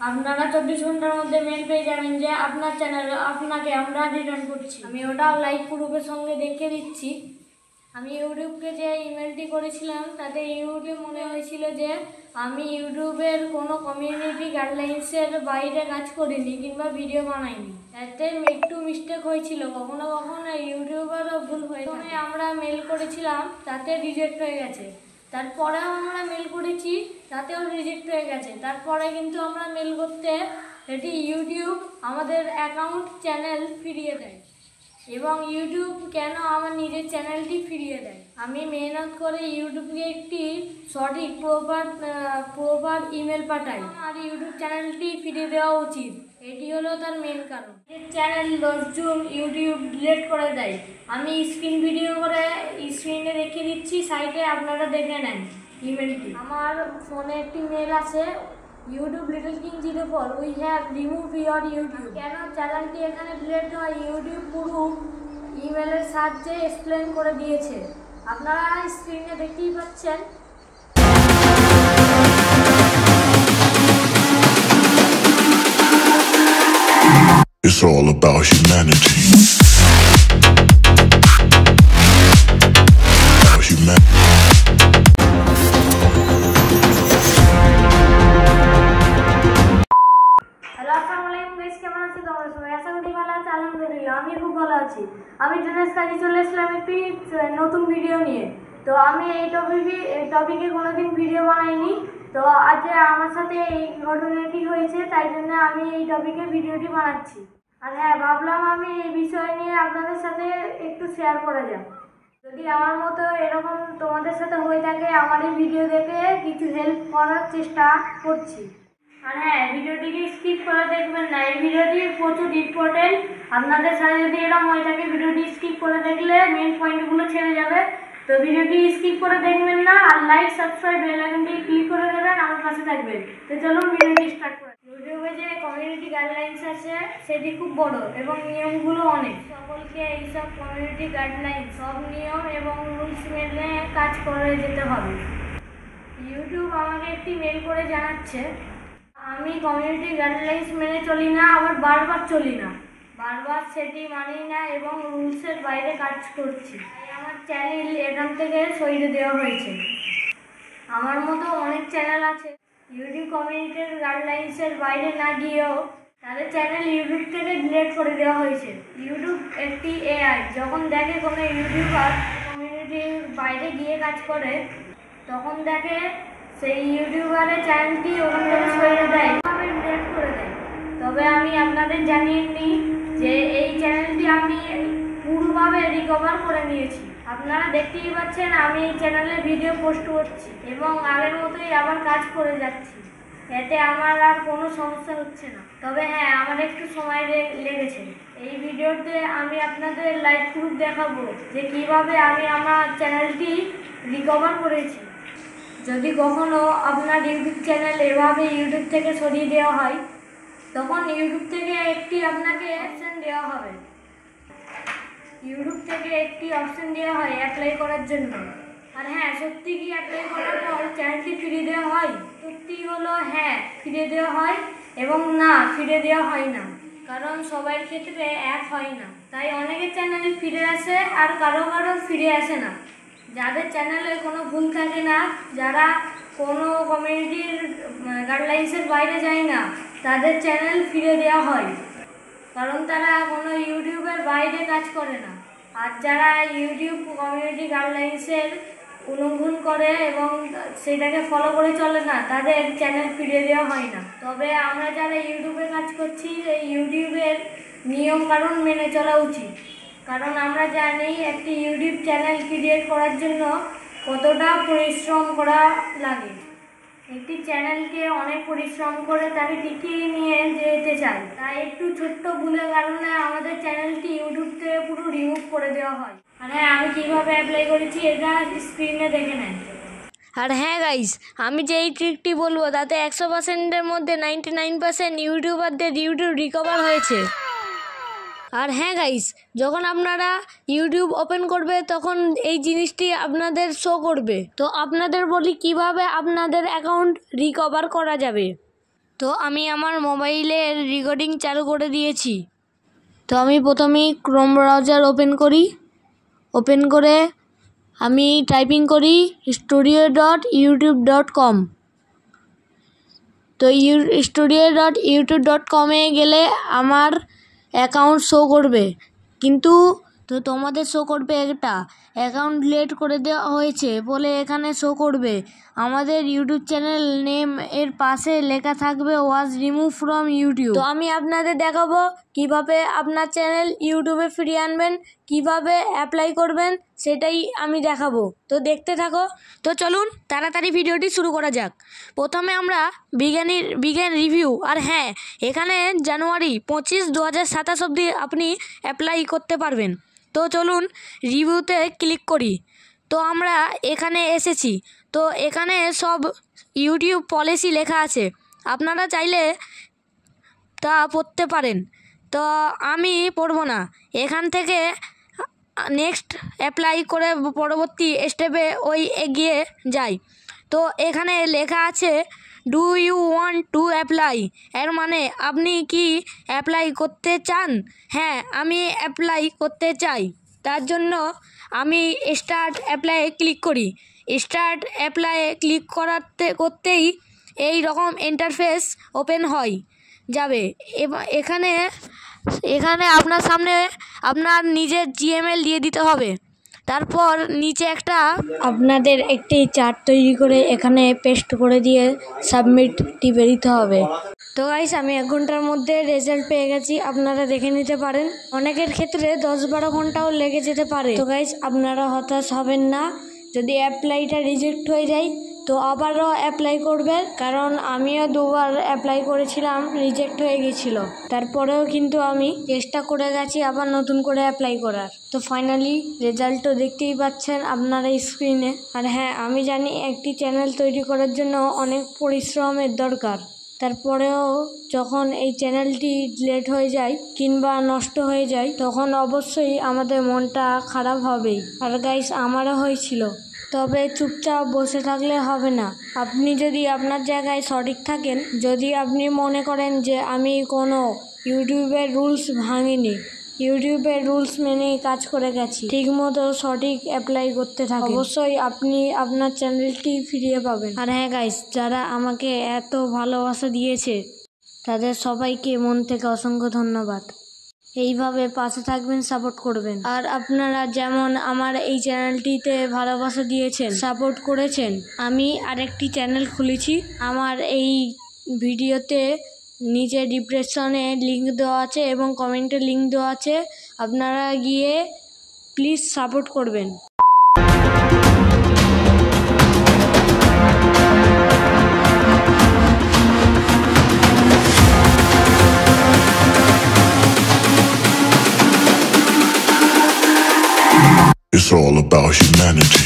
আপনারা 24 ঘন্টার মধ্যে মেল পেয়ে যাবেন যে আপনার চ্যানেলে আপনাকে আমরা রিটার্ন করছি। আমি ওটাও লাইভ প্রুফের সঙ্গে দেখিয়ে দিচ্ছি। আমি ইউটিউবকে যে ইমেলটি করেছিলাম তাতে ইউটিউব মনে হয়েছিল যে আমি ইউটিউবের কোনো কমিউনিটি গাইডলাইন্সের বাইরে কাজ করিনি কিংবা ভিডিও বানাইনি। এতে একটু মিস্টেক হয়েছিল, কখনো কখনো ইউটিউবেরও ভুল হয়ে থাকে। আমরা মেল করেছিলাম তাতে রিজেক্ট হয়ে গেছে, তারপরেও আমরা মেল করেছি তাতেও রিজেক্ট হয়ে গেছে। তারপরে কিন্তু আমরা মেল করতে এটি ইউটিউব আমাদের অ্যাকাউন্ট চ্যানেল ফিরিয়ে দেয় এবং ইউটিউব কেন আমার নিজের চ্যানেলটি ফিরিয়ে দেয়। আমি মেহনত করে ইউটিউবকে একটি সঠিক প্রপার ইমেল পাঠাই আর ইউটিউব চ্যানেলটি ফিরিয়ে দেওয়া উচিত। এটি হলো তার মেন কারণ। চ্যানেল 10 জুন ইউটিউব ডিলিট করে দেয়। আমি স্ক্রিন ভিডিও করে স্ক্রিনে রেখে দিচ্ছি, সাইটে আপনারা দেখে নেন ইমেলটি। আমার ফোনে একটি মেল আছে, YouTube little king 04 we have remove your YouTube. কেন চ্যানেলটি এখানে ডিলিট হয় ইউটিউব পুরো ইমেলের সাহায্যে এক্সপ্লেন করে দিয়েছে, আপনারা স্ক্রিনে দেখতেই পাচ্ছেন। It's all about humanity. আমি খুব ভালো আছি। আমি জুনেস কাজী চলে এসলাম একটি নতুন ভিডিও নিয়ে। তো আমি এই টপিকে কোনোদিন ভিডিও বানাইনি। তো আজ আমার সাথে এই ঘটনাটি হয়েছে, তাই জন্য আমি এই টপিকে ভিডিওটি বানাচ্ছি। আর হ্যাঁ, ভাবলাম আমি এই বিষয় নিয়ে আপনাদের সাথে একটু শেয়ার করা যাক। যদি আমার মতো এরকম তোমাদের সাথে হয়ে থাকে, আমার এই ভিডিও দেখে কিছু হেল্প করার চেষ্টা করছি। আর হ্যাঁ, ভিডিওটিকে স্কিপ করে দেখবেন না, এই ভিডিওটি প্রচুর ইম্পর্টেন্ট। আপনাদের সাথে যদি এরকম হয়ে থাকে, ভিডিওটি স্কিপ করে দেখলে মেন পয়েন্টগুলো ছেড়ে যাবে। তো ভিডিওটি স্কিপ করে দেখবেন না, আর লাইক সাবস্ক্রাইব বেল আইকনটি ক্লিক করে দেবেন, আমার পাশে থাকবেন। তো চলুন ভিডিওটি স্টার্ট করি। ইউটিউবে যে কমিউনিটি গাইডলাইন্স আছে সেটি খুব বড় এবং নিয়মগুলো অনেক। সকলকে এইসব কমিউনিটি গাইডলাইন্স সব নিয়ম এবং রুলস মেনে কাজ করে যেতে হবে। ইউটিউব আমাকে একটি মেল করে জানাচ্ছে আমি কমিউনিটি গাইডলাইন্স মেনে চলি না, আবার বারবার চলি না, বারবার সেটি মানি না এবং রুলসের বাইরে কাজ করছি। তাই আমার চ্যানেল এখান থেকে সরিয়ে দেওয়া হয়েছে। আমার মতো অনেক চ্যানেল আছে ইউটিউব কমিউনিটির গাইডলাইন্সের বাইরে না গিয়েও তাদের চ্যানেল ইউটিউব থেকে ডিলিট করে দেওয়া হয়েছে। ইউটিউব একটি এআই, যখন দেখে কোনো ইউটিউবার কমিউনিটির বাইরে গিয়ে কাজ করে, তখন দেখে সেই ইউটিউবারের চ্যানেলটি ওখান থেকে সরিয়ে দেয়, ডিলিট করে দেয়। তবে আমি আপনাদের জানিয়ে নিই যে এই চ্যানেলটি আমি পুরোভাবে রিকভার করে নিয়েছি। আপনারা দেখতেই পাচ্ছেন আমি এই চ্যানেলে ভিডিও পোস্ট করছি এবং আগের মতোই আবার কাজ করে যাচ্ছি। এতে আমার আর কোনো সমস্যা হচ্ছে না। তবে হ্যাঁ, আমার একটু সময় লেগেছে। এই ভিডিওতে আমি আপনাদের লাইভ প্রুফ দেখাবো যে কিভাবে আমি আমার চ্যানেলটি রিকভার করেছি। যদি কখনো আপনার ইউটিউব চ্যানেল এভাবে ইউটিউব থেকে সরিয়ে দেওয়া হয়, তখন ইউটিউব থেকে একটি আপনাকে অপশান দেওয়া হবে। ইউটিউব থেকে একটি অপশান দেওয়া হয় অ্যাপ্লাই করার জন্য। আর হ্যাঁ, সত্যি কি অ্যাপ্লাই করার পর চ্যানেলটি ফিরিয়ে দেওয়া হয়? সত্যি হলো হ্যাঁ, ফিরিয়ে দেওয়া হয় এবং না, ফিরে দেওয়া হয় না। কারণ সবার ক্ষেত্রে এক হয় না, তাই অনেকের চ্যানেল ফিরে আসে আর কারো ফিরে আসে না। যাদের চ্যানেলে কোনো ভুল থাকে না, যারা কোনো কমিউনিটির গাইডলাইন্সের বাইরে যায় না, তাদের চ্যানেল ফিরে দেওয়া হয়, কারণ তারা কোনো ইউটিউবের বাইরে কাজ করে না। আর যারা ইউটিউব কমিউনিটি গাইডলাইন্সের উল্লঙ্ঘন করে এবং সেটাকে ফলো করে চলে না, তাদের চ্যানেল ফিরিয়ে দেওয়া হয় না। তবে আমরা যারা ইউটিউবে কাজ করছি, এই ইউটিউবের নিয়ম কানুন মেনে চলা উচিত, কারণ আমরা জানি একটি ইউটিউব চ্যানেল ক্রিয়েট করার জন্য কতটা পরিশ্রম করা লাগে। একটি চ্যানেলকে অনেক পরিশ্রম করে তাকে টিকিয়ে নিয়ে যেতে চাই, তাই একটু ছোট্ট ভুলের কারণে আমাদের চ্যানেলটি ইউটিউব থেকে পুরো রিমুভ করে দেওয়া হয়। আর হ্যাঁ, আমি কীভাবে অ্যাপ্লাই করেছি এটা স্ক্রিনে দেখে নেন। আর হ্যাঁ গাইস, আমি যে এই ট্রিকটি বলবো তাতে 100%-এর মধ্যে 99% ইউটিউবারদের ইউটিউব রিকভার হয়েছে। আর হ্যাঁ গাইস, যখন আপনারা ইউটিউব ওপেন করবে তখন এই জিনিসটি আপনাদের শো করবে। তো আপনাদের বলি কিভাবে আপনাদের অ্যাকাউন্ট রিকভার করা যাবে। তো আমি আমার মোবাইলের রেকর্ডিং চালু করে দিয়েছি। তো আমি প্রথমেই ক্রোম ব্রাউজার ওপেন করে আমি টাইপিং করি studio.youtube.com। তো studio.youtube.com-এ গেলে আমার অ্যাকাউন্ট শো করবে, কিন্তু তো তোমাদের শো করবে একটা অ্যাকাউন্ট ডিলিট করে দেওয়া হয়েছে বলে এখানে শো করবে। আমাদের ইউটিউব চ্যানেল নেম এর পাশে লেখা থাকবে ওয়াজ রিমুভ ফ্রম ইউটিউব। তো আমি আপনাদের দেখাবো কিভাবে আপনার চ্যানেল ইউটিউবে ফিরিয়ে আনবেন, কিভাবে অ্যাপ্লাই করবেন সেটাই আমি দেখাবো। তো দেখতে থাকো। তো চলুন তাড়াতাড়ি ভিডিওটি শুরু করা যাক। প্রথমে আমরা বিজ্ঞান রিভিউ, আর হ্যাঁ, এখানে জানুয়ারি 25, 2027 অবধি আপনি অ্যাপ্লাই করতে পারবেন। তো চলুন রিভিউতে ক্লিক করি। তো আমরা এখানে এসেছি। তো এখানে সব ইউটিউব পলিসি লেখা আছে, আপনারা চাইলে তা পড়তে পারেন। তো আমি পড়ব না, এখান থেকে নেক্সট অ্যাপ্লাই করে পরবর্তী স্টেপে এগিয়ে যাই। তো এখানে লেখা আছে do you want to apply, এর মানে আপনি কি অ্যাপ্লাই করতে চান? হ্যাঁ, আমি অ্যাপ্লাই করতে চাই। তার জন্য আমি স্টার্ট অ্যাপ্লাই ক্লিক করি। স্টার্ট অ্যাপ্লাই ক্লিক করতেই এই রকম ইন্টারফেস ওপেন যাবে। এখানে আপনার সামনে আপনার নিজের জিমেইল দিয়ে দিতে হবে। তারপর নিচে আপনাদের একটি চার্ট তৈরি করে এখানে পেস্ট করে দিয়ে সাবমিট টিপে দিতে হবে। তো গাইস, আমি 1 ঘন্টার মধ্যে রেজাল্ট পেয়ে গেছি, আপনারা দেখে নিতে পারেন। অনেকের ক্ষেত্রে 10-12 ঘন্টাও লেগে যেতে পারে। তো গাইস, আপনারা হতাশ হবেন না। যদি অ্যাপ্লাইটা রিজেক্ট হয়ে যায় তো আবারও অ্যাপ্লাই করবেন, কারণ আমিও 2বার অ্যাপ্লাই করেছিলাম, রিজেক্ট হয়ে গেছিলো। তারপরেও কিন্তু আমি চেষ্টা করে গেছি আবার নতুন করে অ্যাপ্লাই করার। তো ফাইনালি রেজাল্টও দেখতেই পাচ্ছেন আপনারা স্ক্রিনে। আর হ্যাঁ, আমি জানি একটি চ্যানেল তৈরি করার জন্য অনেক পরিশ্রমের দরকার। তারপরেও যখন এই চ্যানেলটি ডিলিট হয়ে যায় কিংবা নষ্ট হয়ে যায় তখন অবশ্যই আমাদের মনটা খারাপ হবেই। আর গাইস, আমারও হয়েছিল। তবে চুপচাপ বসে থাকলে হবে না। আপনি যদি আপনার জায়গায় সঠিক থাকেন, যদি আপনি মনে করেন যে আমি কোনো ইউটিউবের রুলস ভাঙিনি, ইউটিউবের রুলস মেনেই কাজ করে গেছি, ঠিকমতো সঠিক অ্যাপ্লাই করতে থাকেন, অবশ্যই আপনি আপনার চ্যানেলটি ফিরিয়ে পাবেন। আর হ্যাঁ গাইস, যারা আমাকে এত ভালোবাসা দিয়েছে তাদের সবাইকে মন থেকে অসংখ্য ধন্যবাদ। এইভাবে পাশে থাকবেন, সাপোর্ট করবেন। আর আপনারা যেমন আমার এই চ্যানেলটিতে ভালোবাসা দিয়েছেন, সাপোর্ট করেছেন, আমি আরেকটি চ্যানেল খুলেছি। আমার এই ভিডিওতে নিচে ডিসক্রিপশনে লিঙ্ক দেওয়া আছে এবং কমেন্টে লিঙ্ক দেওয়া আছে, আপনারা গিয়ে প্লিজ সাপোর্ট করবেন। It's all about humanity.